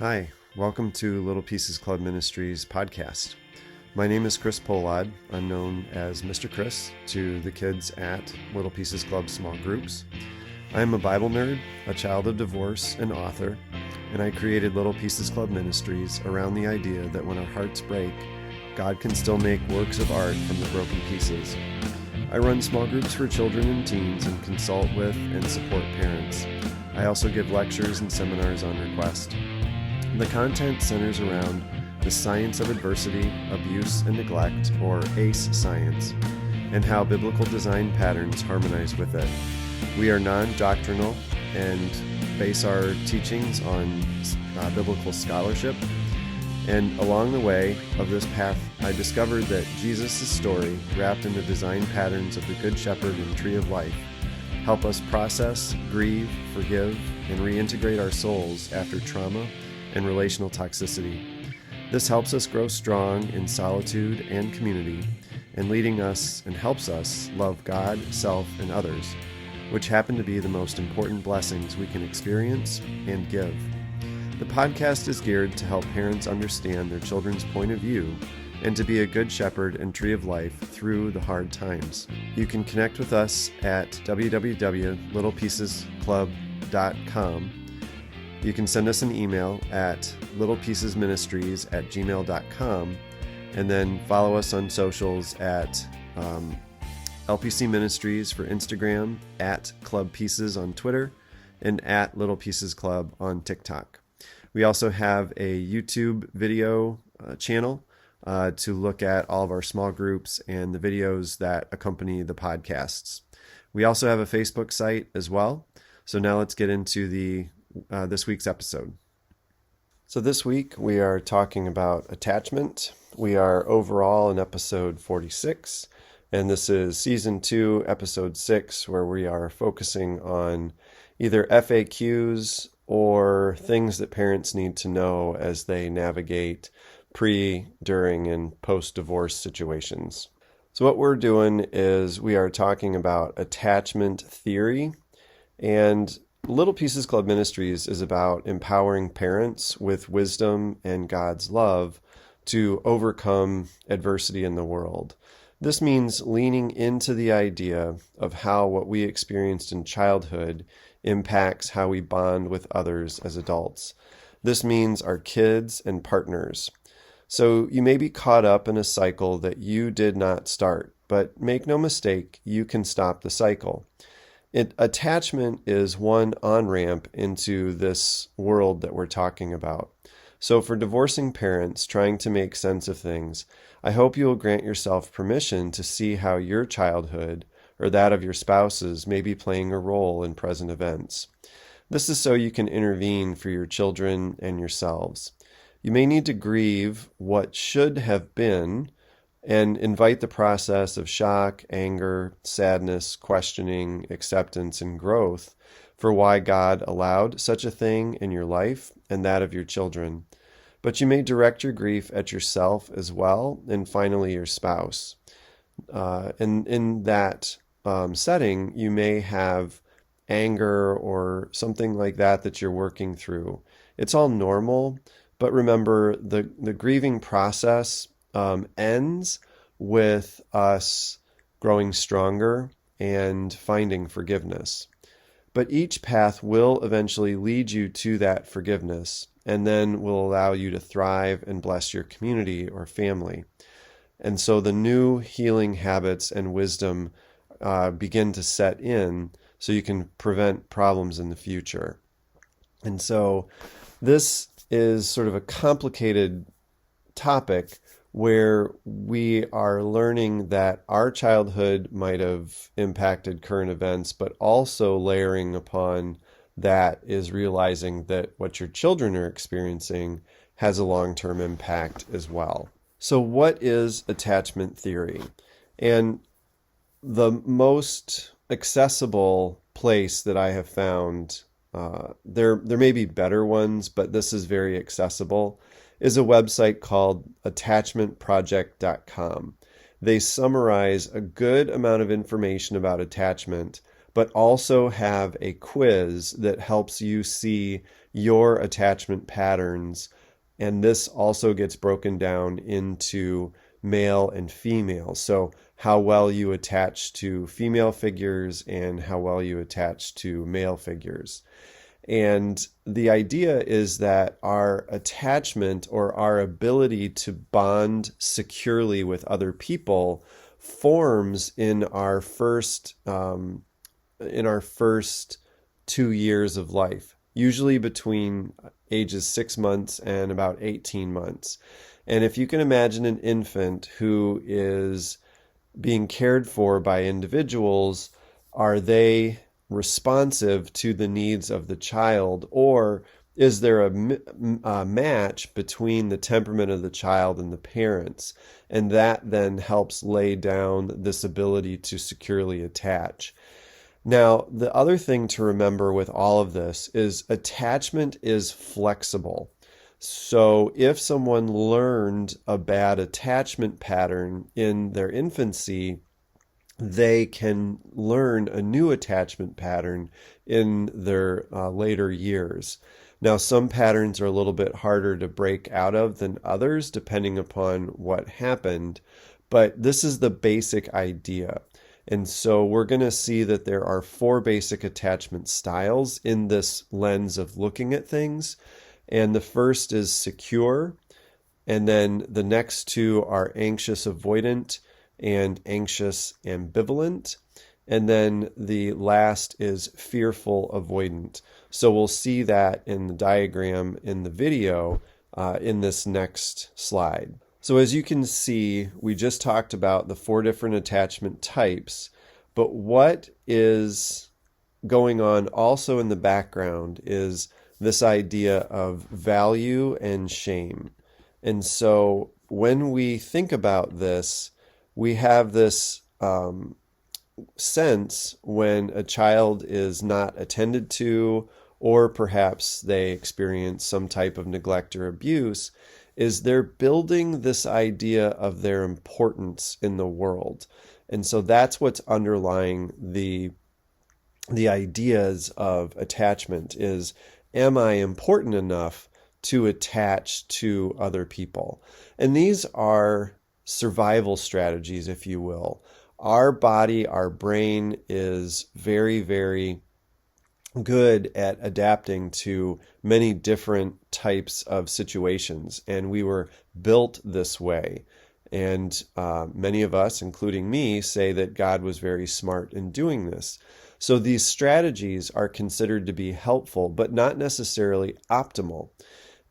Hi, welcome to Little Pieces Club Ministries podcast. My name is Chris Polad. I'm known as Mr. Chris to the kids at Little Pieces Club small groups. I am a Bible nerd, a child of divorce, and author, and I created Little Pieces Club Ministries around the idea that when our hearts break, God can still make works of art from the broken pieces. I run small groups for children and teens and consult with and support parents. I also give lectures and seminars on request. The content centers around the science of adversity, abuse, and neglect, or ACE science, and how biblical design patterns harmonize with it. We are non-doctrinal and base our teachings on biblical scholarship. And along the way of this path, I discovered that Jesus' story, wrapped in the design patterns of the Good Shepherd and Tree of Life, help us process, grieve, forgive, and reintegrate our souls after trauma and relational toxicity. This helps us grow strong in solitude and community, and leading us and helps us love God, self, and others, which happen to be the most important blessings we can experience and give. The podcast is geared to help parents understand their children's point of view and to be a good shepherd and tree of life through the hard times. You can connect with us at www.littlepiecesclub.com. You can send us an email at littlepiecesministries@gmail.com, and then follow us on socials at LPC Ministries for Instagram, at Club Pieces on Twitter, and at Little Pieces Club on TikTok. We also have a YouTube video channel to look at all of our small groups and the videos that accompany the podcasts. We also have a Facebook site as well. So now let's get into this week's episode. So this week we are talking about attachment. We are overall in episode 46, and this is season 2, episode 6, where we are focusing on either FAQs or things that parents need to know as they navigate pre, during, and post-divorce situations. So what we're doing is we are talking about attachment theory, and Little Pieces Club Ministries is about empowering parents with wisdom and God's love to overcome adversity in the world. This means leaning into the idea of how what we experienced in childhood impacts how we bond with others as adults. This means our kids and partners. So you may be caught up in a cycle that you did not start, but make no mistake, you can stop the cycle. Attachment is one on-ramp into this world that we're talking about. So for divorcing parents trying to make sense of things, I hope you will grant yourself permission to see how your childhood or that of your spouses may be playing a role in present events. This is so you can intervene for your children and yourselves. You may need to grieve what should have been and invite the process of shock, anger, sadness, questioning, acceptance, and growth for why God allowed such a thing in your life and that of your children. But you may direct your grief at yourself as well, and finally your spouse. And in that setting, you may have anger or something like that you're working through. It's all normal, but remember the grieving process ends with us growing stronger and finding forgiveness. But each path will eventually lead you to that forgiveness, and then will allow you to thrive and bless your community or family. And so the new healing habits and wisdom begin to set in so you can prevent problems in the future. And so this is sort of a complicated topic where we are learning that our childhood might have impacted current events, but also layering upon that is realizing that what your children are experiencing has a long-term impact as well. So what is attachment theory? And the most accessible place that I have found, there may be better ones, but this is very accessible, is a website called attachmentproject.com. They summarize a good amount of information about attachment, but also have a quiz that helps you see your attachment patterns. And this also gets broken down into male and female. So how well you attach to female figures and how well you attach to male figures. And the idea is that our attachment, or our ability to bond securely with other people, forms in our first 2 years of life, usually between ages 6 months and about 18 months. And if you can imagine an infant who is being cared for by individuals, are they responsive to the needs of the child, or is there a match between the temperament of the child and the parents? And that then helps lay down this ability to securely attach. Now, the other thing to remember with all of this is attachment is flexible. So if someone learned a bad attachment pattern in their infancy, they can learn a new attachment pattern in their later years. Now, some patterns are a little bit harder to break out of than others, depending upon what happened, but this is the basic idea. And so we're going to see that there are 4 basic attachment styles in this lens of looking at things. And the first is secure, and then the next 2 are anxious avoidant and anxious ambivalent. And then the last is fearful avoidant. So we'll see that in the diagram in the video in this next slide. So as you can see, we just talked about the 4 different attachment types, but what is going on also in the background is this idea of value and shame. And so when we think about this, we have this sense when a child is not attended to, or perhaps they experience some type of neglect or abuse, is they're building this idea of their importance in the world. And so that's what's underlying the ideas of attachment is, am I important enough to attach to other people? And these are survival strategies, if you will. Our body, our brain is very, very good at adapting to many different types of situations, and we were built this way. And many of us, including me, say that God was very smart in doing this. So these strategies are considered to be helpful, but not necessarily optimal.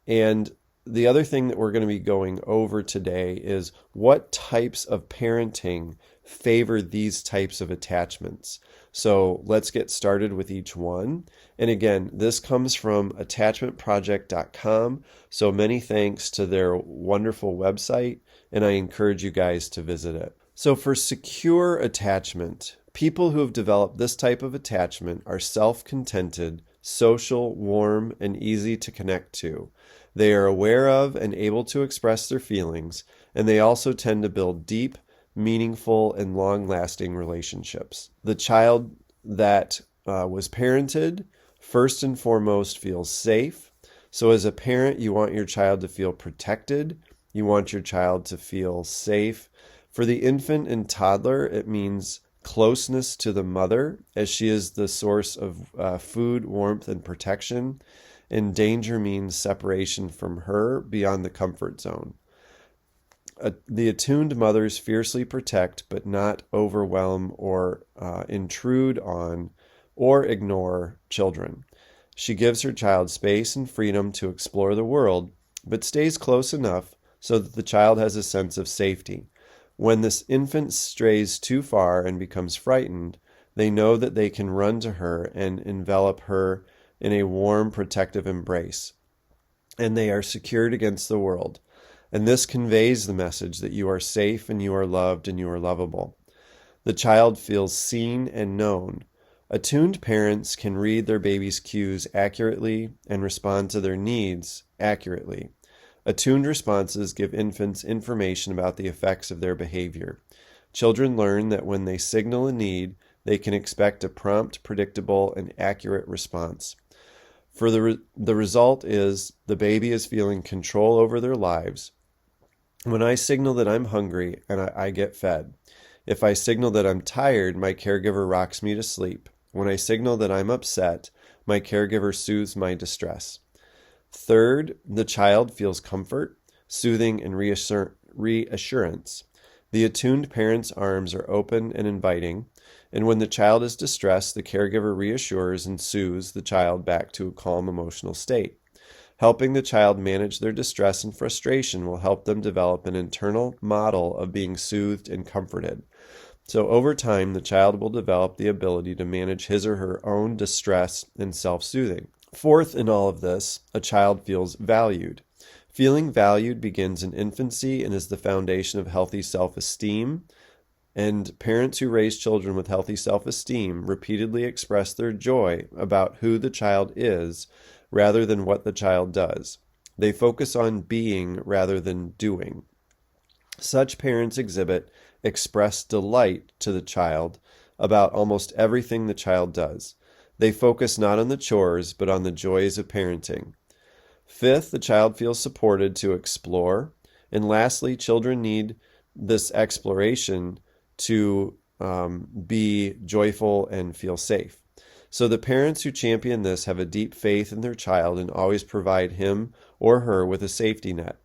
And the other thing that we're going to be going over today is what types of parenting favor these types of attachments. So let's get started with each one. And again, this comes from attachmentproject.com. So many thanks to their wonderful website, and I encourage you guys to visit it. So for secure attachment, people who have developed this type of attachment are self-contented, social, warm, and easy to connect to. They are aware of and able to express their feelings, and they also tend to build deep, meaningful, and long-lasting relationships. The child that was parented, first and foremost, feels safe. So as a parent, you want your child to feel protected. You want your child to feel safe. For the infant and toddler, it means closeness to the mother, as she is the source of food, warmth, and protection. And danger means separation from her beyond the comfort zone. The attuned mothers fiercely protect, but not overwhelm or intrude on or ignore children. She gives her child space and freedom to explore the world, but stays close enough so that the child has a sense of safety. When this infant strays too far and becomes frightened, they know that they can run to her and envelop her in a warm, protective embrace, and they are secured against the world. And this conveys the message that you are safe and you are loved and you are lovable. The child feels seen and known. Attuned parents can read their baby's cues accurately and respond to their needs accurately. Attuned responses give infants information about the effects of their behavior. Children learn that when they signal a need, they can expect a prompt, predictable, and accurate response. The result is the baby is feeling control over their lives. When I signal that I'm hungry and I get fed. If I signal that I'm tired, my caregiver rocks me to sleep. When I signal that I'm upset, my caregiver soothes my distress. Third, the child feels comfort, soothing, and reassurance. The attuned parent's arms are open and inviting, and when the child is distressed, the caregiver reassures and soothes the child back to a calm emotional state. Helping the child manage their distress and frustration will help them develop an internal model of being soothed and comforted. So over time, the child will develop the ability to manage his or her own distress and self-soothing. Fourth in all of this, a child feels valued. Feeling valued begins in infancy and is the foundation of healthy self-esteem. And parents who raise children with healthy self-esteem repeatedly express their joy about who the child is rather than what the child does. They focus on being rather than doing. Such parents express delight to the child about almost everything the child does. They focus not on the chores, but on the joys of parenting. Fifth, the child feels supported to explore. And lastly, children need this exploration to be joyful and feel safe. So the parents who champion this have a deep faith in their child and always provide him or her with a safety net.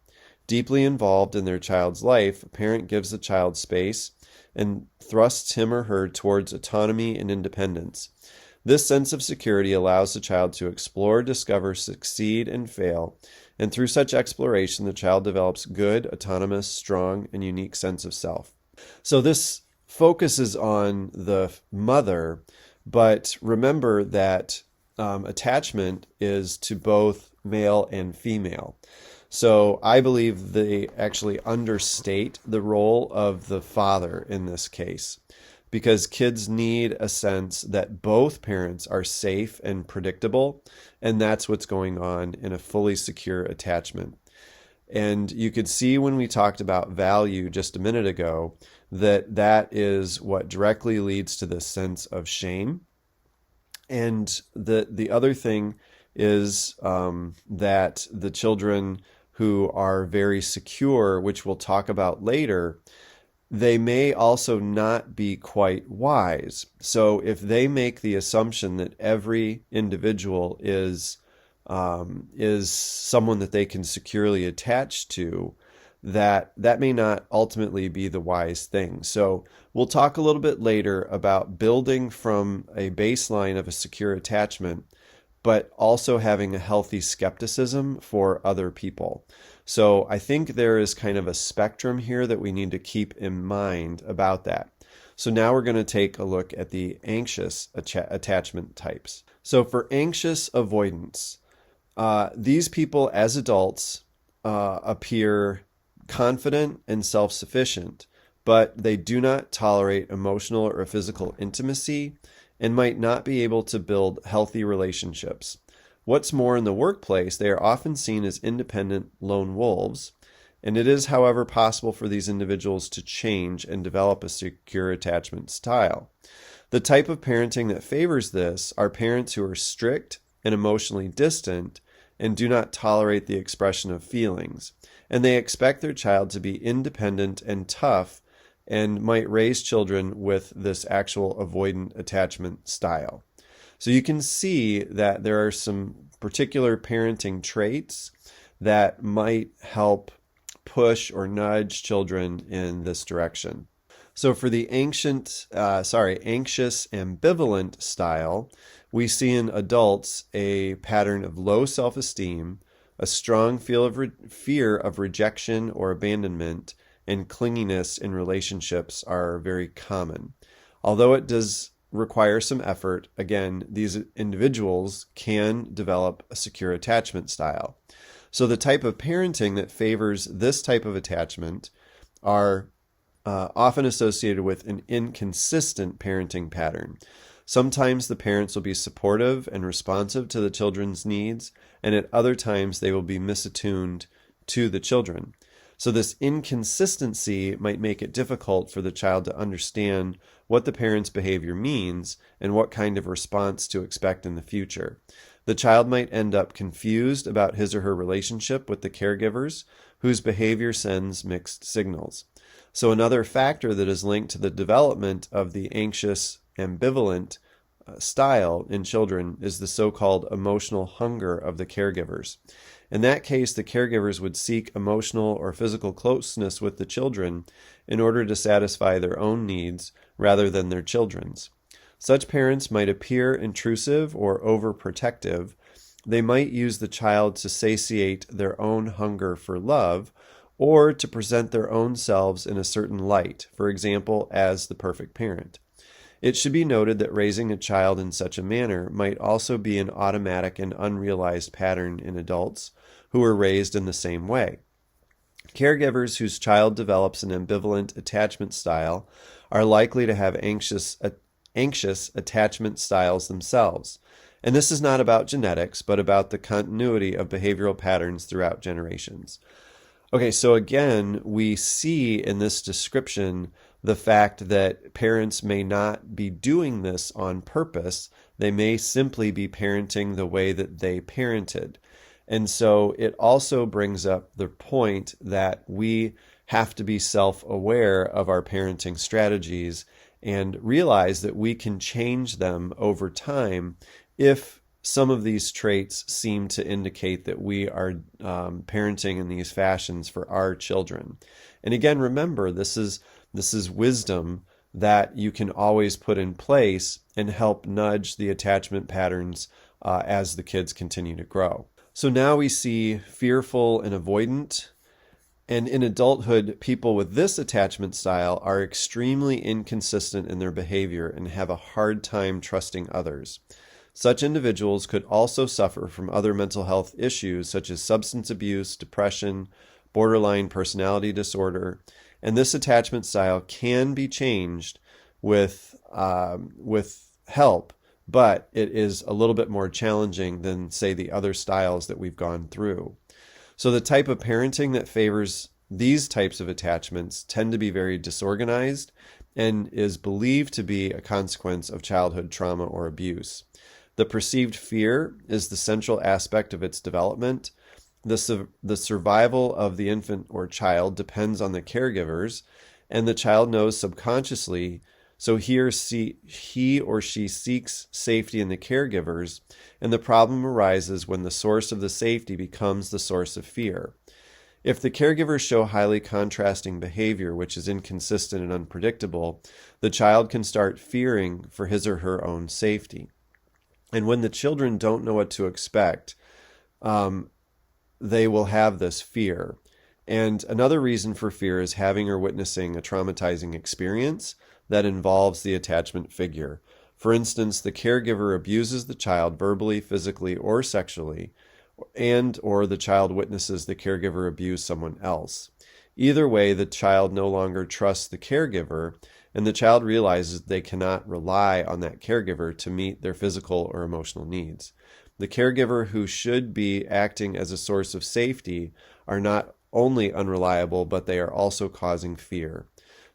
Deeply involved in their child's life, a parent gives the child space and thrusts him or her towards autonomy and independence. This sense of security allows the child to explore, discover, succeed, and fail. And through such exploration, the child develops good, autonomous, strong, and unique sense of self. So this focuses on the mother, but remember that attachment is to both male and female. So I believe they actually understate the role of the father in this case, because kids need a sense that both parents are safe and predictable, and that's what's going on in a fully secure attachment. And you could see when we talked about value just a minute ago that that is what directly leads to this sense of shame. And the other thing is that the children who are very secure, which we'll talk about later, they may also not be quite wise. So if they make the assumption that every individual is someone that they can securely attach to, that may not ultimately be the wise thing. So we'll talk a little bit later about building from a baseline of a secure attachment, but also having a healthy skepticism for other people. So I think there is kind of a spectrum here that we need to keep in mind about that. So now we're going to take a look at the anxious attachment types. So for anxious avoidance, these people as adults appear confident and self-sufficient, but they do not tolerate emotional or physical intimacy and might not be able to build healthy relationships. What's more, in the workplace, they are often seen as independent lone wolves, and it is, however, possible for these individuals to change and develop a secure attachment style. The type of parenting that favors this are parents who are strict and emotionally distant and do not tolerate the expression of feelings, and they expect their child to be independent and tough and might raise children with this actual avoidant attachment style. So you can see that there are some particular parenting traits that might help push or nudge children in this direction. So for the anxious ambivalent style, we see in adults a pattern of low self-esteem, a strong fear of rejection or abandonment, and clinginess in relationships are very common. Although it does require some effort, again, these individuals can develop a secure attachment style. So the type of parenting that favors this type of attachment are often associated with an inconsistent parenting pattern. Sometimes the parents will be supportive and responsive to the children's needs, and at other times they will be misattuned to the children. So this inconsistency might make it difficult for the child to understand what the parent's behavior means and what kind of response to expect in the future. The child might end up confused about his or her relationship with the caregivers, whose behavior sends mixed signals. So another factor that is linked to the development of the anxious ambivalent style in children is the so-called emotional hunger of the caregivers. In that case, the caregivers would seek emotional or physical closeness with the children in order to satisfy their own needs rather than their children's. Such parents might appear intrusive or overprotective. They might use the child to satiate their own hunger for love or to present their own selves in a certain light, for example, as the perfect parent. It should be noted that raising a child in such a manner might also be an automatic and unrealized pattern in adults who were raised in the same way. Caregivers whose child develops an ambivalent attachment style are likely to have anxious attachment styles themselves. And this is not about genetics, but about the continuity of behavioral patterns throughout generations. Okay, so again, we see in this description the fact that parents may not be doing this on purpose. They may simply be parenting the way that they parented. And so it also brings up the point that we have to be self-aware of our parenting strategies and realize that we can change them over time if some of these traits seem to indicate that we are parenting in these fashions for our children. And again, remember, this is wisdom that you can always put in place and help nudge the attachment patterns as the kids continue to grow. So now we see fearful and avoidant. And in adulthood, people with this attachment style are extremely inconsistent in their behavior and have a hard time trusting others. Such individuals could also suffer from other mental health issues such as substance abuse, depression, borderline personality disorder, and this attachment style can be changed with help, but it is a little bit more challenging than, say, the other styles that we've gone through. So the type of parenting that favors these types of attachments tend to be very disorganized and is believed to be a consequence of childhood trauma or abuse. The perceived fear is the central aspect of its development. The survival of the infant or child depends on the caregivers, and the child knows subconsciously, so he or she seeks safety in the caregivers, and the problem arises when the source of the safety becomes the source of fear. If the caregivers show highly contrasting behavior, which is inconsistent and unpredictable, the child can start fearing for his or her own safety. And when the children don't know what to expect, they will have this fear. And another reason for fear is having or witnessing a traumatizing experience that involves the attachment figure. For instance, the caregiver abuses the child verbally, physically, or sexually, or the child witnesses the caregiver abuse someone else. Either way, the child no longer trusts the caregiver, and the child realizes they cannot rely on that caregiver to meet their physical or emotional needs. The caregiver who should be acting as a source of safety are not only unreliable, but they are also causing fear.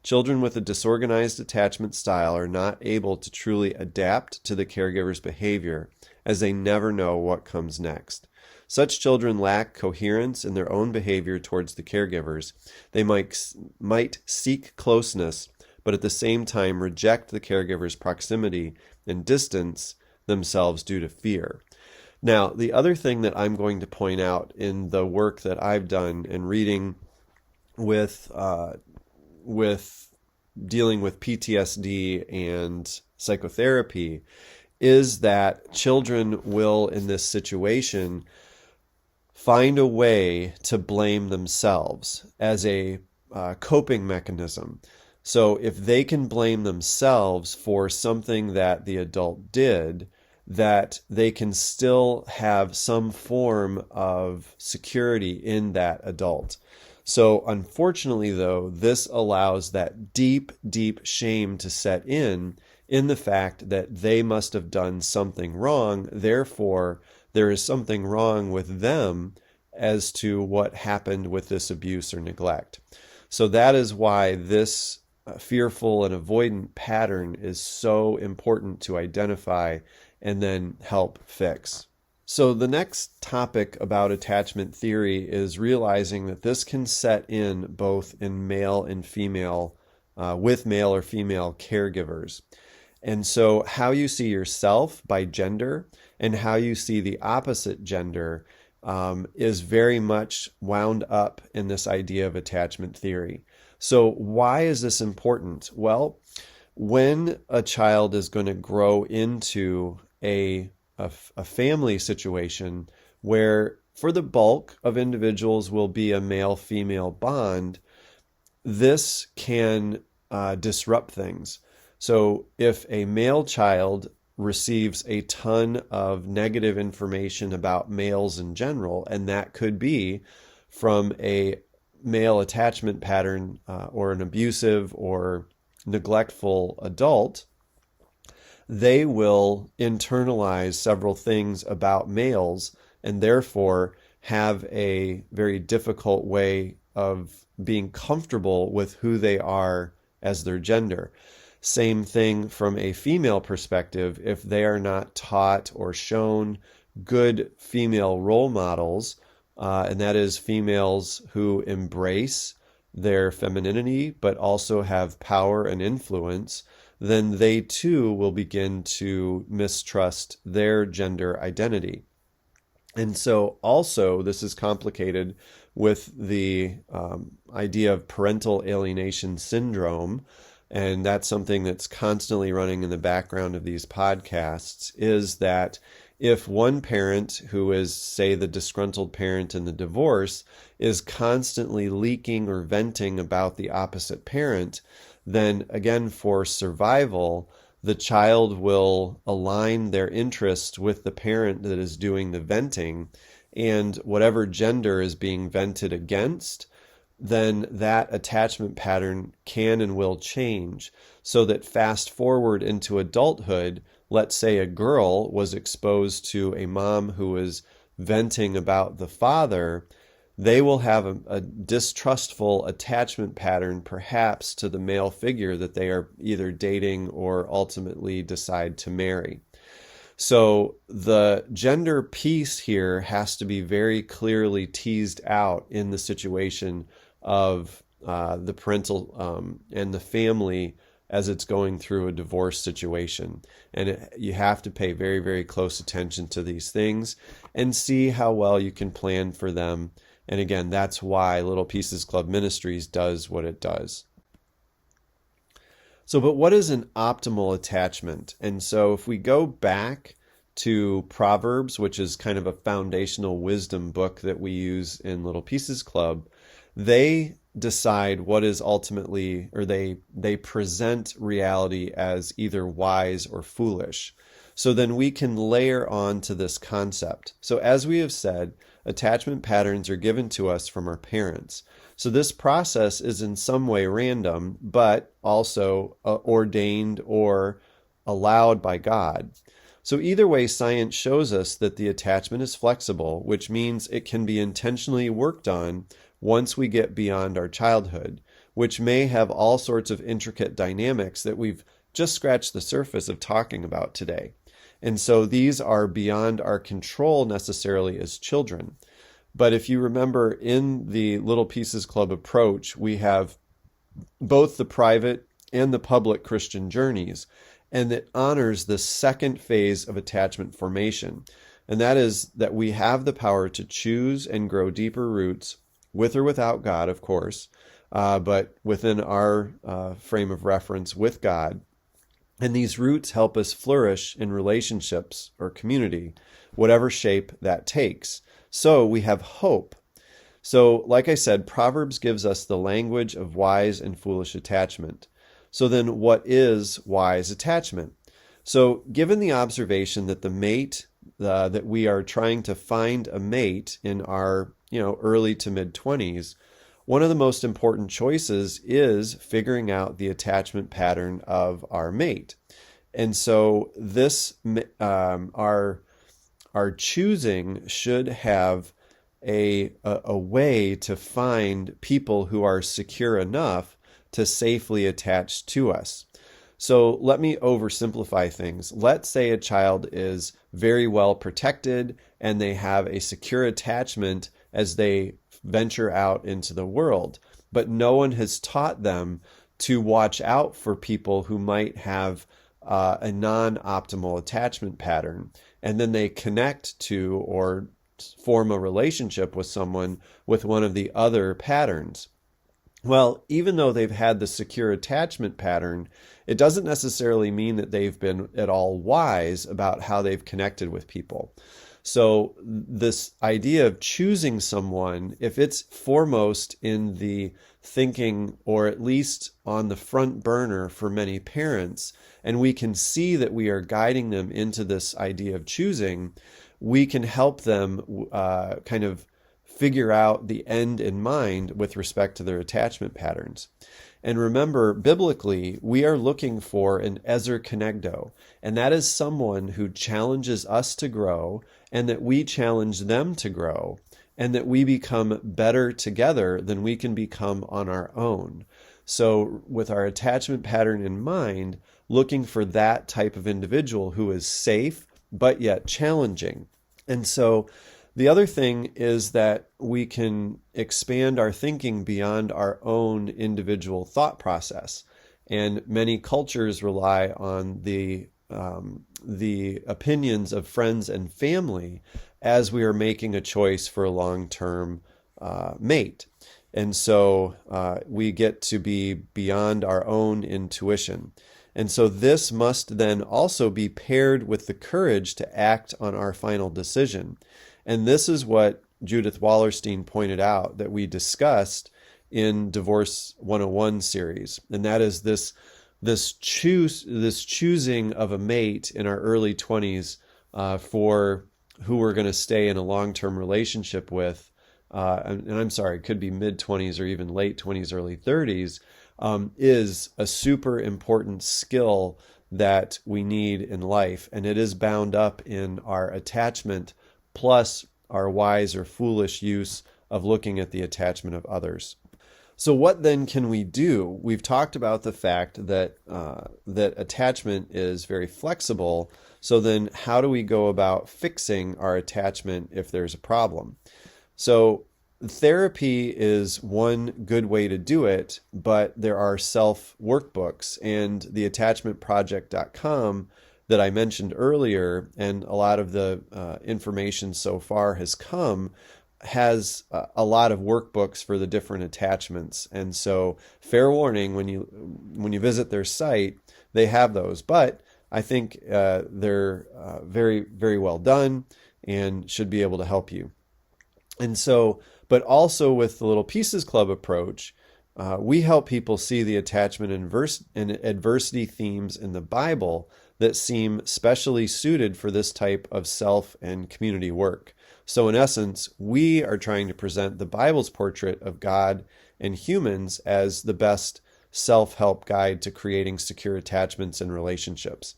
Children with a disorganized attachment style are not able to truly adapt to the caregiver's behavior, as they never know what comes next. Such children lack coherence in their own behavior towards the caregivers. They might seek closeness, but at the same time reject the caregiver's proximity and distance themselves due to fear. Now, the other thing that I'm going to point out in the work that I've done in reading with dealing with PTSD and psychotherapy is that children will, in this situation, find a way to blame themselves as a coping mechanism. So if they can blame themselves for something that the adult did, that they can still have some form of security in that adult. So unfortunately, though, this allows that deep, deep shame to set in the fact that they must have done something wrong. Therefore, there is something wrong with them as to what happened with this abuse or neglect. So that is why this fearful and avoidant pattern is so important to identify and then help fix. So the next topic about attachment theory is realizing that this can set in both in male and female, with male or female caregivers. And so how you see yourself by gender and how you see the opposite gender is very much wound up in this idea of attachment theory. So why is this important? Well, when a child is going to grow into a family situation where for the bulk of individuals will be a male-female bond, this can disrupt things. So if a male child receives a ton of negative information about males in general, and that could be from a male attachment pattern or an abusive or neglectful adult, they will internalize several things about males and therefore have a very difficult way of being comfortable with who they are as their gender. Same thing from a female perspective. If they are not taught or shown good female role models, and that is females who embrace their femininity but also have power and influence, then they too will begin to mistrust their gender identity. And so also this is complicated with the idea of parental alienation syndrome, and that's something that's constantly running in the background of these podcasts, is that if one parent who is, say, the disgruntled parent in the divorce is constantly leaking or venting about the opposite parent, then again, for survival, the child will align their interest with the parent that is doing the venting, and whatever gender is being vented against, then that attachment pattern can and will change. So that fast forward into adulthood, let's say a girl was exposed to a mom who was venting about the father, they will have a distrustful attachment pattern perhaps to the male figure that they are either dating or ultimately decide to marry. So the gender piece here has to be very clearly teased out in the situation of the parental and the family as it's going through a divorce situation. And you have to pay very, very close attention to these things and see how well you can plan for them. And again, that's why Little Pieces Club Ministries does what it does. So, but what is an optimal attachment? And so if we go back to Proverbs, which is kind of a foundational wisdom book that we use in Little Pieces Club, they decide what is ultimately, or they present reality as either wise or foolish. So then we can layer on to this concept. So as we have said, attachment patterns are given to us from our parents. So this process is in some way random, but also ordained or allowed by God. So either way, science shows us that the attachment is flexible, which means it can be intentionally worked on once we get beyond our childhood, which may have all sorts of intricate dynamics that we've just scratched the surface of talking about today. And so these are beyond our control necessarily as children. But if you remember, in the Little Pieces Club approach, we have both the private and the public Christian journeys, and it honors the second phase of attachment formation. And that is that we have the power to choose and grow deeper roots, with or without God, of course, but within our frame of reference with God. And these roots help us flourish in relationships or community, whatever shape that takes. So we have hope. So, like I said, Proverbs gives us the language of wise and foolish attachment. So then what is wise attachment? So given the observation that the mate, that we are trying to find a mate in our early to mid-20s, one of the most important choices is figuring out the attachment pattern of our mate. And so this, our choosing should have a way to find people who are secure enough to safely attach to us. So let me oversimplify things. Let's say a child is very well protected and they have a secure attachment as they venture out into the world, but no one has taught them to watch out for people who might have a non-optimal attachment pattern. And then they connect to or form a relationship with someone with one of the other patterns. Well, even though they've had the secure attachment pattern, it doesn't necessarily mean that they've been at all wise about how they've connected with people. So this idea of choosing someone, if it's foremost in the thinking or at least on the front burner for many parents, and we can see that we are guiding them into this idea of choosing, we can help them kind of figure out the end in mind with respect to their attachment patterns. And remember, biblically, we are looking for an ezer kenegdo, and that is someone who challenges us to grow, and that we challenge them to grow, and that we become better together than we can become on our own. So with our attachment pattern in mind, looking for that type of individual who is safe, but yet challenging. And so the other thing is that we can expand our thinking beyond our own individual thought process. And many cultures rely on the opinions of friends and family as we are making a choice for a long-term mate. And so we get to be beyond our own intuition. And so this must then also be paired with the courage to act on our final decision. And this is what Judith Wallerstein pointed out that we discussed in Divorce 101 series. And that is this choosing of a mate in our early 20s for who we're going to stay in a long-term relationship with. And I'm sorry, it could be mid-20s or even late 20s, early 30s, is a super important skill that we need in life. And it is bound up in our attachment plus our wise or foolish use of looking at the attachment of others. So what then can we do? We've talked about the fact that that attachment is very flexible. So then how do we go about fixing our attachment if there's a problem? So therapy is one good way to do it, but there are self-workbooks, and the attachmentproject.com that I mentioned earlier, and a lot of the information so far has a lot of workbooks for the different attachments. And so fair warning, when you visit their site, they have those, but I think they're very, very well done and should be able to help you. And so, but also with the Little Pieces Club approach, we help people see the attachment and adversity themes in the Bible that seem specially suited for this type of self and community work. So in essence, we are trying to present the Bible's portrait of God and humans as the best self-help guide to creating secure attachments and relationships.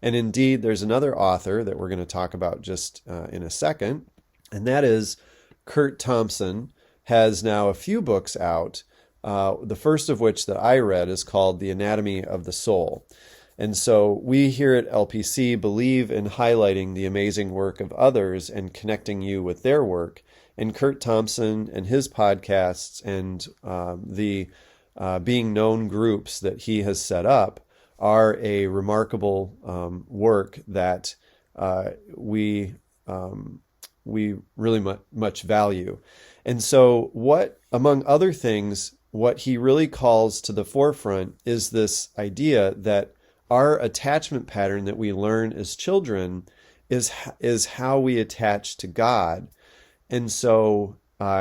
And indeed, there's another author that we're going to talk about just in a second, and that is Kurt Thompson. Has now a few books out, the first of which that I read is called The Anatomy of the Soul. And so we here at LPC believe in highlighting the amazing work of others and connecting you with their work. And Kurt Thompson and his podcasts and the Being Known groups that he has set up are a remarkable work that we really much value. And so what, among other things, what he really calls to the forefront is this idea that our attachment pattern that we learn as children is how we attach to God. And so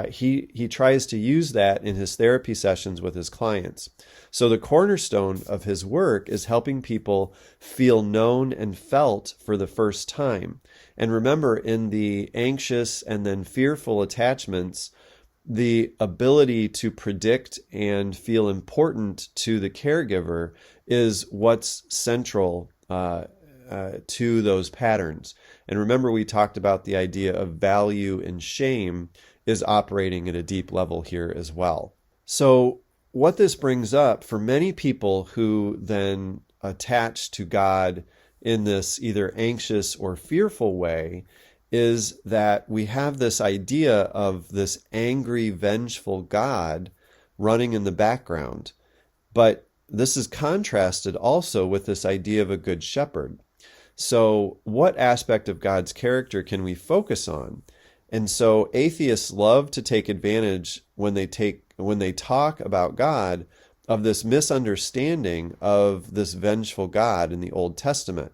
he tries to use that in his therapy sessions with his clients. So the cornerstone of his work is helping people feel known and felt for the first time. And remember, in the anxious and then fearful attachments, the ability to predict and feel important to the caregiver is what's central to those patterns. And remember, we talked about the idea of value and shame is operating at a deep level here as well. So what this brings up for many people who then attached to God in this either anxious or fearful way is that we have this idea of this angry, vengeful God running in the background. But this is contrasted also with this idea of a good shepherd. So what aspect of God's character can we focus on? And so atheists love to take advantage when they talk about God of this misunderstanding of this vengeful God in the Old Testament.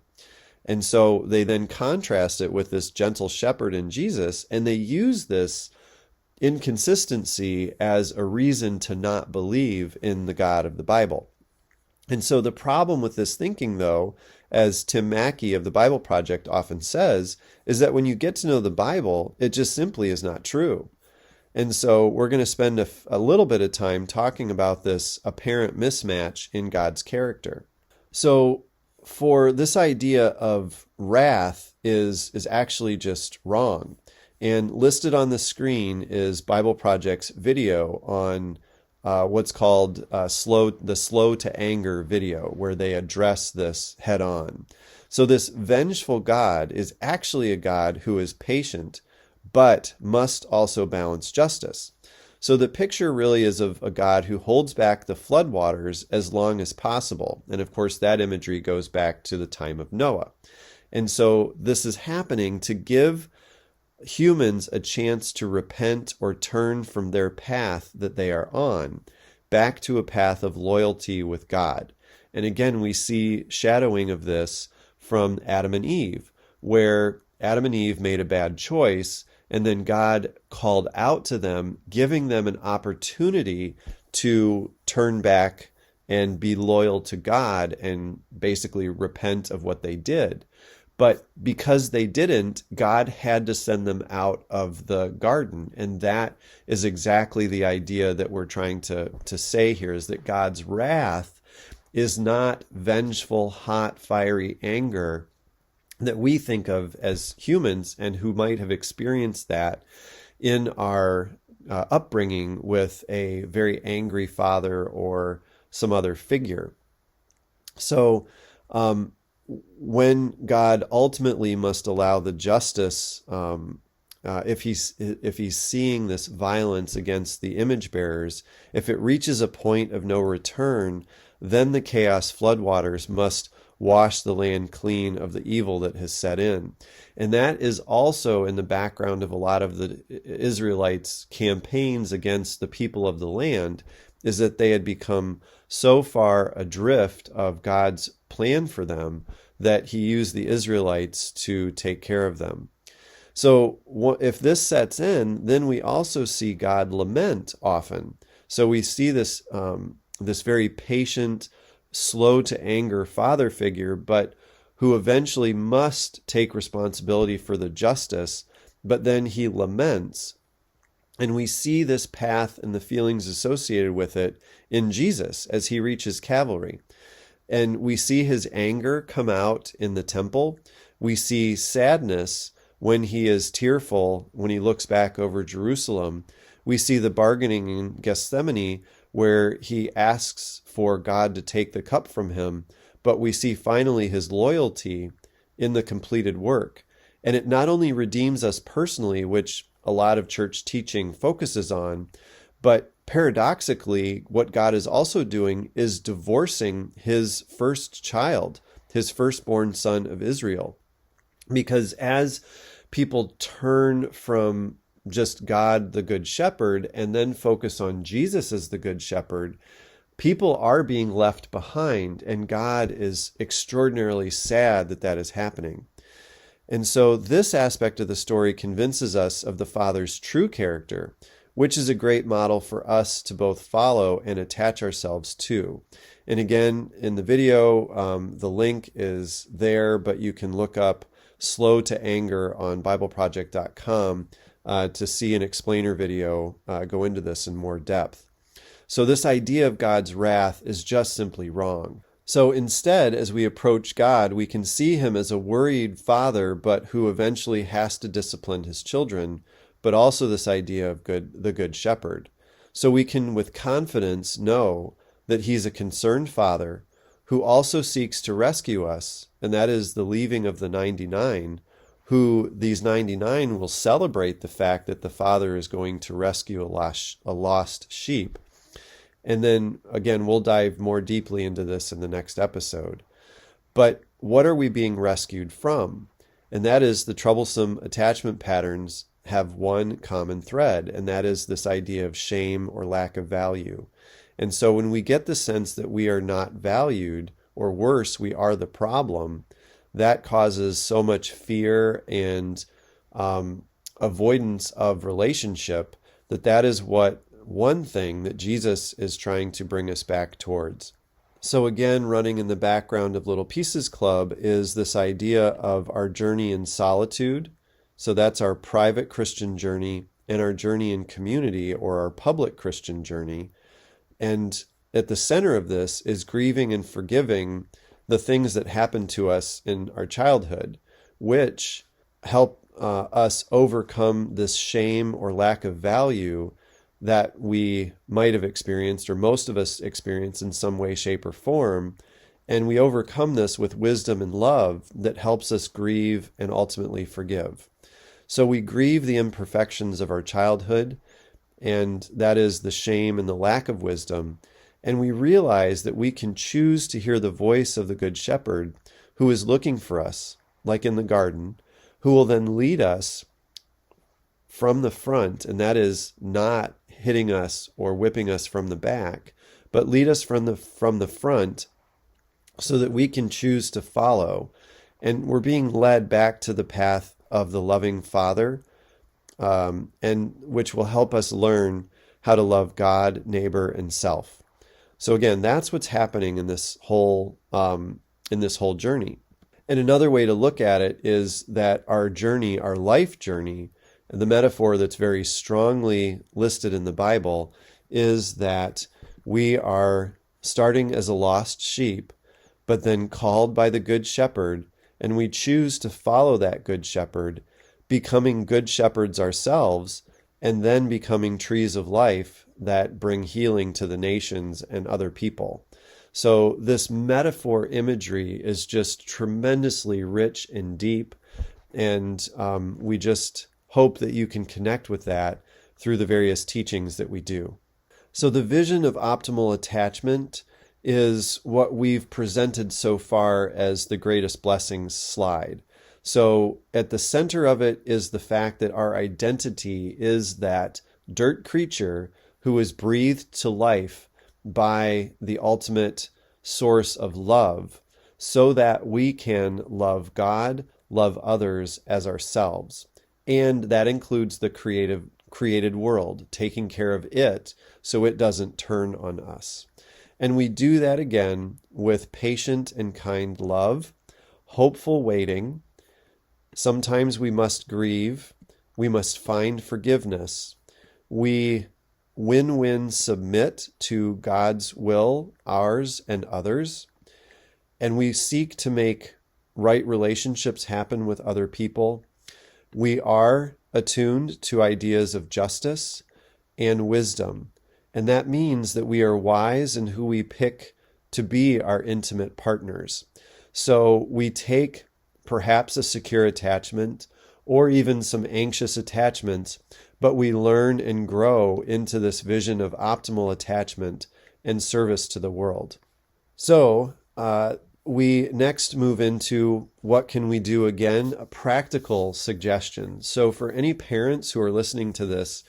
And so they then contrast it with this gentle shepherd in Jesus, and they use this inconsistency as a reason to not believe in the God of the Bible. And so the problem with this thinking, though, as Tim Mackey of the Bible Project often says, is that when you get to know the Bible, it just simply is not true. And so we're going to spend a little bit of time talking about this apparent mismatch in God's character. So for this idea of wrath is actually just wrong. And listed on the screen is Bible Project's video on what's called the slow to anger video, where they address this head on. So this vengeful God is actually a God who is patient, but must also balance justice. So the picture really is of a God who holds back the floodwaters as long as possible. And of course, that imagery goes back to the time of Noah. And so this is happening to give humans a chance to repent or turn from their path that they are on back to a path of loyalty with God. And again, we see shadowing of this from Adam and Eve, where Adam and Eve made a bad choice, and then God called out to them, giving them an opportunity to turn back and be loyal to God and basically repent of what they did. But because they didn't, God had to send them out of the garden. And that is exactly the idea that we're trying to say here, is that God's wrath is not vengeful, hot, fiery anger that we think of as humans and who might have experienced that in our upbringing with a very angry father or some other figure. So, when God ultimately must allow the justice, if he's seeing this violence against the image bearers, if it reaches a point of no return, then the chaos floodwaters must wash the land clean of the evil that has set in. And that is also in the background of a lot of the Israelites' campaigns against the people of the land, is that they had become so far adrift of God's plan for them that he used the Israelites to take care of them. So if this sets in, then we also see God lament often. So we see this this very patient, slow to anger father figure, but who eventually must take responsibility for the justice, but then he laments. And we see this path and the feelings associated with it in Jesus as he reaches Calvary. And we see his anger come out in the temple. We see sadness when he is tearful, when he looks back over Jerusalem. We see the bargaining in Gethsemane, where he asks for God to take the cup from him. But we see finally his loyalty in the completed work. And it not only redeems us personally, which a lot of church teaching focuses on, but paradoxically, what God is also doing is divorcing his first child, his firstborn son of Israel. Because as people turn from just God, the good shepherd, and then focus on Jesus as the good shepherd, people are being left behind, and God is extraordinarily sad that that is happening. And so this aspect of the story convinces us of the Father's true character, which is a great model for us to both follow and attach ourselves to. And again, in the video, the link is there, but you can look up Slow to Anger on BibleProject.com to see an explainer video go into this in more depth. So this idea of God's wrath is just simply wrong. So instead, as we approach God, we can see him as a worried father, but who eventually has to discipline his children, but also this idea of the good shepherd. So we can with confidence know that he's a concerned father who also seeks to rescue us, and that is the leaving of the 99, who these 99 will celebrate the fact that the Father is going to rescue a lost sheep. And then, again, we'll dive more deeply into this in the next episode. But what are we being rescued from? And that is the troublesome attachment patterns have one common thread, and that is this idea of shame or lack of value. And so when we get the sense that we are not valued, or worse, we are the problem, that causes so much fear and avoidance of relationship that is what one thing that Jesus is trying to bring us back towards. So again, running in the background of Little Pieces Club is this idea of our journey in solitude. So that's our private Christian journey, and our journey in community, or our public Christian journey. And at the center of this is grieving and forgiving the things that happened to us in our childhood, which help us overcome this shame or lack of value that we might have experienced, or most of us experience in some way, shape, or form. And we overcome this with wisdom and love that helps us grieve and ultimately forgive. So we grieve the imperfections of our childhood, and that is the shame and the lack of wisdom. And we realize that we can choose to hear the voice of the Good Shepherd, who is looking for us, like in the garden, who will then lead us from the front, and that is not hitting us or whipping us from the back, but lead us from the front, so that we can choose to follow. And we're being led back to the path of the loving Father, and which will help us learn how to love God, neighbor, and self. So again, that's what's happening in this whole journey. And another way to look at it is that our journey, our life journey, the metaphor that's very strongly listed in the Bible is that we are starting as a lost sheep, but then called by the Good Shepherd, and we choose to follow that Good Shepherd, becoming good shepherds ourselves, and then becoming trees of life that bring healing to the nations and other people. So this metaphor imagery is just tremendously rich and deep, and we just hope that you can connect with that through the various teachings that we do. So the vision of optimal attachment is what we've presented so far as the greatest blessings slide. So at the center of it is the fact that our identity is that dirt creature who is breathed to life by the ultimate source of love, so that we can love God, love others as ourselves. And that includes the created world, taking care of it so it doesn't turn on us. And we do that again with patient and kind love, hopeful waiting. Sometimes we must grieve. We must find forgiveness. We win-win submit to God's will, ours and others. And we seek to make right relationships happen with other people. We are attuned to ideas of justice and wisdom. And that means that we are wise in who we pick to be our intimate partners. So we take perhaps a secure attachment or even some anxious attachments, but we learn and grow into this vision of optimal attachment and service to the world. So we next move into what can we do again, a practical suggestion. So for any parents who are listening to this,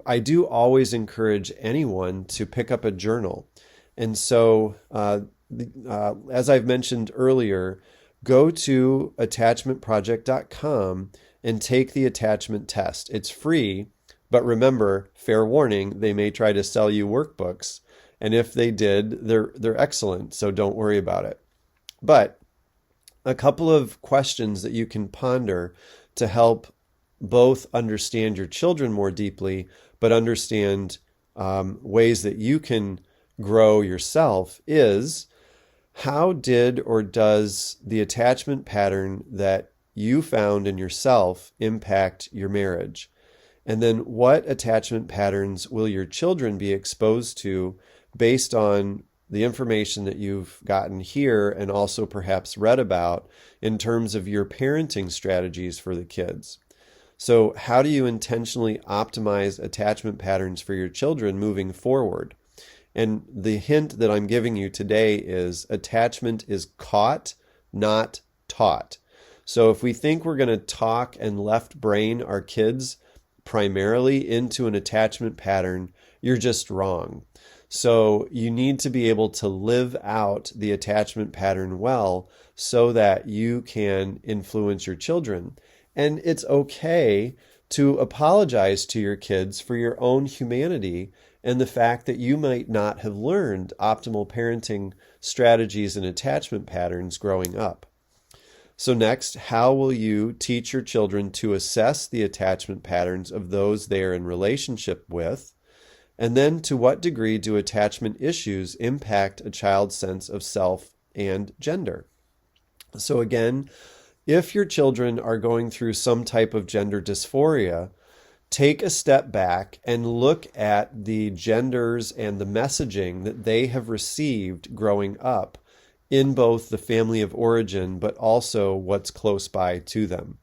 I do always encourage anyone to pick up a journal. And so as I've mentioned earlier, go to attachmentproject.com and take the attachment test. It's free, but remember, fair warning, they may try to sell you workbooks. And if they did, they're excellent, so don't worry about it. But a couple of questions that you can ponder to help both understand your children more deeply, but understand ways that you can grow yourself is, how did or does the attachment pattern that you found in yourself impact your marriage? And then what attachment patterns will your children be exposed to based on the information that you've gotten here and also perhaps read about in terms of your parenting strategies for the kids. So how do you intentionally optimize attachment patterns for your children moving forward? And the hint that I'm giving you today is attachment is caught, not taught. So if we think we're going to talk and left brain our kids primarily into an attachment pattern, you're just wrong. So you need to be able to live out the attachment pattern well so that you can influence your children. And it's okay to apologize to your kids for your own humanity and the fact that you might not have learned optimal parenting strategies and attachment patterns growing up. So next, how will you teach your children to assess the attachment patterns of those they are in relationship with? And then, to what degree do attachment issues impact a child's sense of self and gender? So again, if your children are going through some type of gender dysphoria, take a step back and look at the genders and the messaging that they have received growing up in both the family of origin, but also what's close by to them.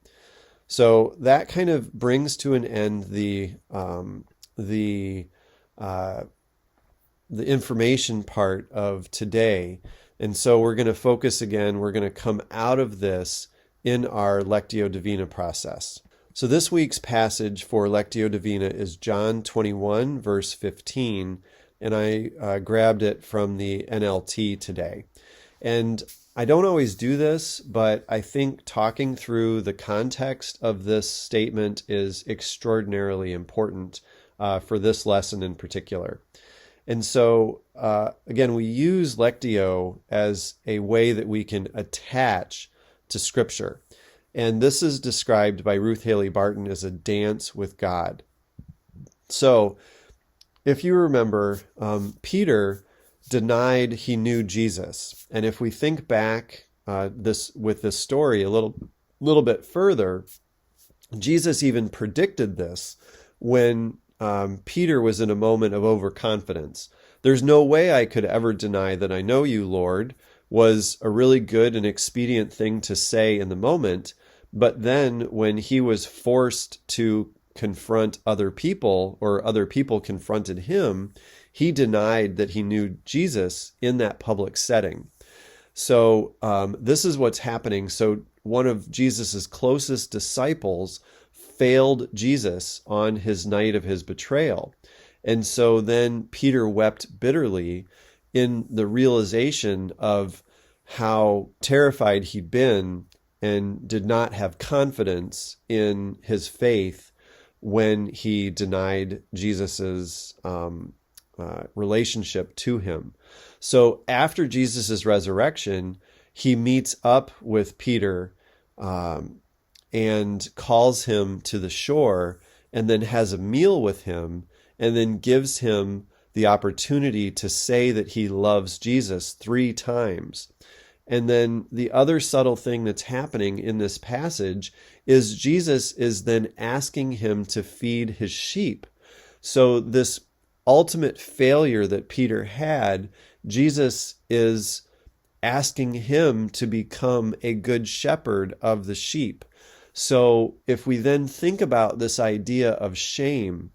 So that kind of brings to an end the information part of today. And so we're going to focus again, we're going to come out of this in our Lectio Divina process. So this week's passage for Lectio Divina is John 21, verse 15, and I grabbed it from the NLT today. And I don't always do this, but I think talking through the context of this statement is extraordinarily important for this lesson in particular. And so, again, we use Lectio as a way that we can attach to Scripture. And this is described by Ruth Haley Barton as a dance with God. So, if you remember, Peter denied he knew Jesus. And if we think back this story a little bit further, Jesus even predicted this when Peter was in a moment of overconfidence. There's no way I could ever deny that I know you, Lord, was a really good and expedient thing to say in the moment. But then when he was forced to confront other people, or other people confronted him, he denied that he knew Jesus in that public setting. So this is what's happening. So one of Jesus's closest disciples failed Jesus on his night of his betrayal. And so then Peter wept bitterly in the realization of how terrified he'd been and did not have confidence in his faith when he denied Jesus's relationship to him. So after Jesus's resurrection, he meets up with Peter and calls him to the shore, and then has a meal with him, and then gives him the opportunity to say that he loves Jesus 3 times. And then the other subtle thing that's happening in this passage is Jesus is then asking him to feed his sheep. So this ultimate failure that Peter had, Jesus is asking him to become a good shepherd of the sheep. So if we then think about this idea of shame,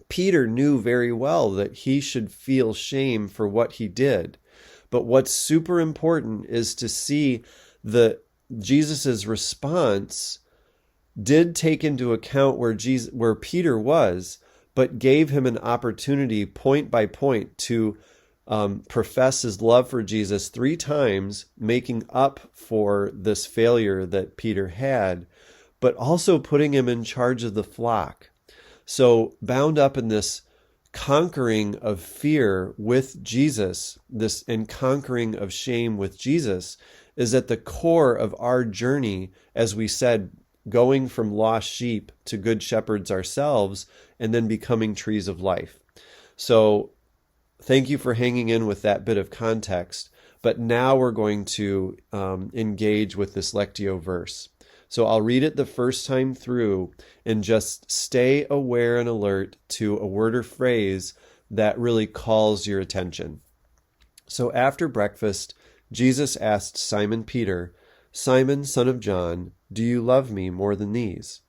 Peter knew very well that he should feel shame for what he did. But what's super important is to see that Jesus's response did take into account where Peter was, but gave him an opportunity point by point to profess his love for Jesus 3 times, making up for this failure that Peter had, but also putting him in charge of the flock. So bound up in this conquering of fear with Jesus, and conquering of shame with Jesus, is at the core of our journey, as we said, going from lost sheep to good shepherds ourselves, and then becoming trees of life. So thank you for hanging in with that bit of context. But now we're going to engage with this Lectio verse. So I'll read it the first time through, and just stay aware and alert to a word or phrase that really calls your attention. So after breakfast, Jesus asked Simon Peter, "Simon, son of John, do you love me more than these?"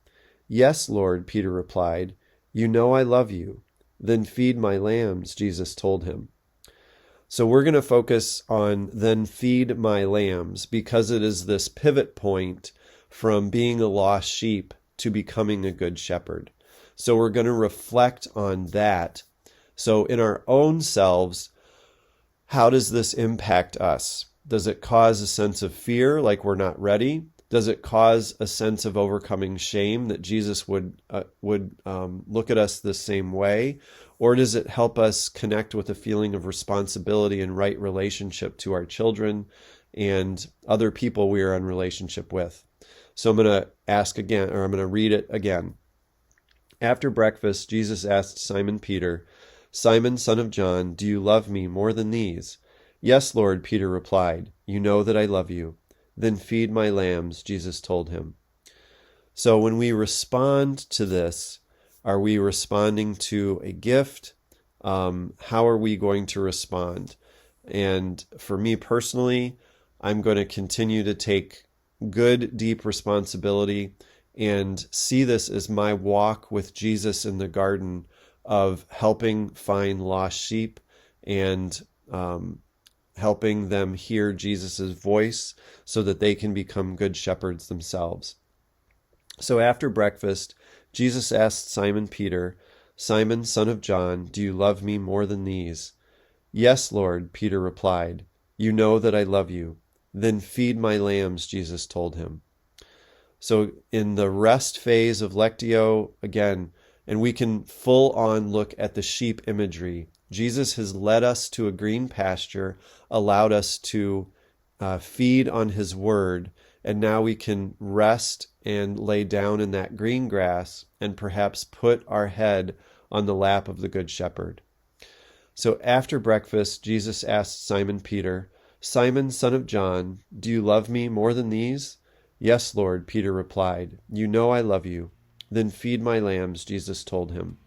"Yes, Lord," Peter replied. "You know I love you." "Then feed my lambs," Jesus told him. So we're going to focus on "then feed my lambs" because it is this pivot point from being a lost sheep to becoming a good shepherd. So we're going to reflect on that. So in our own selves, how does this impact us? Does it cause a sense of fear, like we're not ready? Does it cause a sense of overcoming shame that Jesus would look at us the same way? Or does it help us connect with a feeling of responsibility and right relationship to our children and other people we are in relationship with? So I'm going to ask again, or I'm going to read it again. After breakfast, Jesus asked Simon Peter, "Simon, son of John, do you love me more than these?" "Yes, Lord," Peter replied. "You know that I love you." "Then feed my lambs," Jesus told him. So when we respond to this, are we responding to a gift? How are we going to respond? And for me personally, I'm going to continue to take good, deep responsibility and see this as my walk with Jesus in the garden of helping find lost sheep and helping them hear Jesus' voice so that they can become good shepherds themselves. So after breakfast, Jesus asked Simon Peter, "Simon, son of John, do you love me more than these?" "Yes, Lord," Peter replied. "You know that I love you." "Then feed my lambs," Jesus told him. So in the rest phase of Lectio, again, and we can full on look at the sheep imagery. Jesus has led us to a green pasture, allowed us to feed on his word, and now we can rest and lay down in that green grass and perhaps put our head on the lap of the Good Shepherd. So after breakfast, Jesus asked Simon Peter, "Simon, son of John, do you love me more than these?" "Yes, Lord," Peter replied. "You know I love you." "Then feed my lambs," Jesus told him.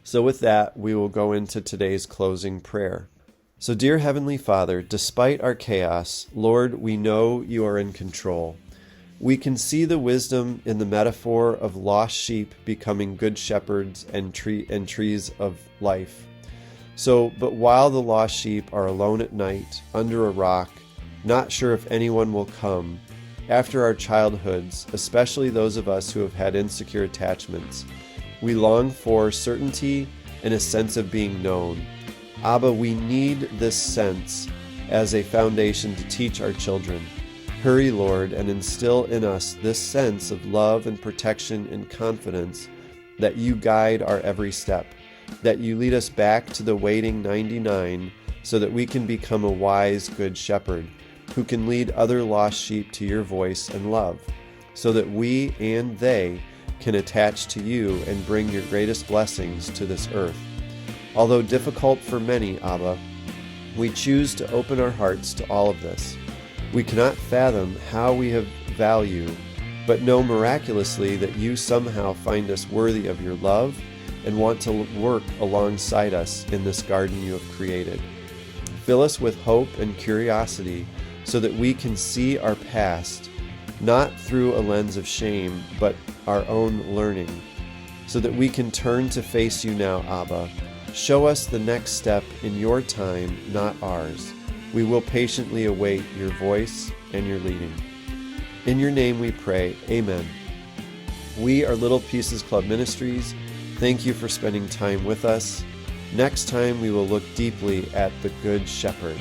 So with that, we will go into today's closing prayer. So dear Heavenly Father, despite our chaos, Lord, we know you are in control. We can see the wisdom in the metaphor of lost sheep becoming good shepherds and trees of life. But while the lost sheep are alone at night, under a rock, not sure if anyone will come, after our childhoods, especially those of us who have had insecure attachments, we long for certainty and a sense of being known. Abba, we need this sense as a foundation to teach our children. Hurry, Lord, and instill in us this sense of love and protection and confidence that you guide our every step, that you lead us back to the waiting 99 so that we can become a wise, good shepherd who can lead other lost sheep to your voice and love, so that we and they can attach to you and bring your greatest blessings to this earth. Although difficult for many, Abba, we choose to open our hearts to all of this. We cannot fathom how we have value, but know miraculously that you somehow find us worthy of your love and want to work alongside us in this garden you have created. Fill us with hope and curiosity so that we can see our past, not through a lens of shame, but our own learning, so that we can turn to face you now, Abba. Show us the next step in your time, not ours. We will patiently await your voice and your leading. In your name we pray, amen. We are Little Pieces Club Ministries. Thank you for spending time with us. Next time we will look deeply at the Good Shepherd.